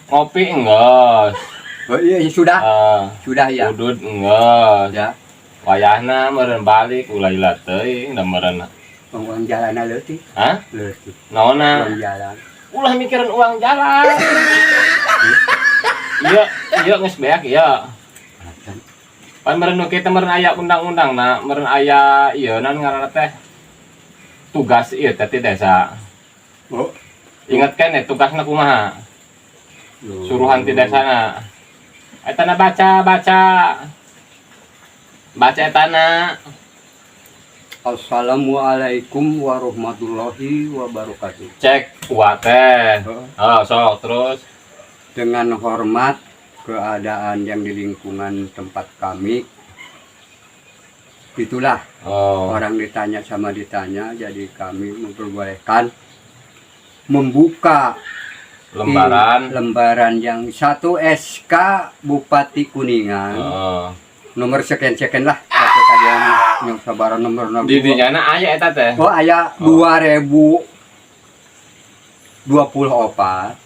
Ngopi enggak. Oh iya sudah. Sudah ya. Udud enggak. Ya. Wayahna meureun balik ulah ila teuing da meureun. Uang jalan leutik. Hah? Leutik. Naonna? Uang jalan. Ulah mikirin uang jalan. Iya geus beak ieu. Pan meureun nu kitu meureun aya undang-undangna, meureun aya ieu naon ngaranna teh? Tugas ieu teh ti desa. Oh, Ingat keneh tugasna kumaha? Suruhan ti desana. Etana baca. Baca etana. Assalamualaikum warahmatullahi wabarakatuh. Cek kuat teh. Oh, sok terus. Dengan hormat keadaan yang di lingkungan tempat kami, itulah orang ditanya sama ditanya, jadi kami memperbolehkan membuka lembaran yang 1 SK Bupati Kuningan. Nomor sekian lah atau kalian yang sabaran nomor Di dinyana aya eta teh. Oh aya 2024.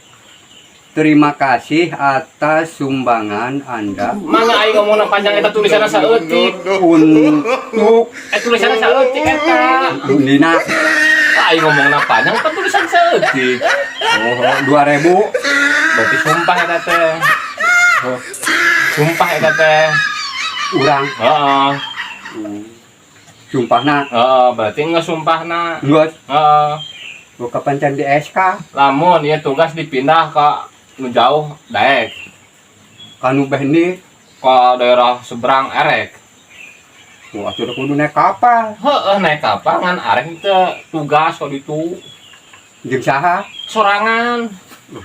Terima kasih atas sumbangan Anda. Mangga aing ngomongna panjang eta tulisanna saeutik. Untuk Tulisanna saeutik eta. Dina Aing ngomongna panjang eta tulisan saeutik. 2000. Berarti sumpah eta teh. Sumpah eta teh. Urang. Heeh. Sumpahna. Berarti geus sumpahna. Geus. Heeh. Buka pancan di SK. Lamun ieu tugas dipindah ka nu jauh daek. Kanu behni Ka daerah seberang erek. wah atuh kudu naik kapal. Heeh, naik kapal ngan arek teh tugas ka ditu. Jeung saha? Sorangan.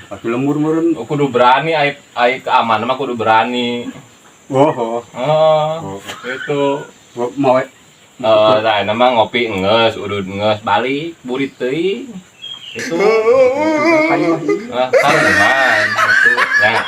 Atuh lembur meureun. Kudu berani ai keamanan mah kudu berani. Oh. Itu. Mau Nah, nama ngopi nges, udud nges, balik, burit teuing. Itu. kayu Taruhan itu. Ya.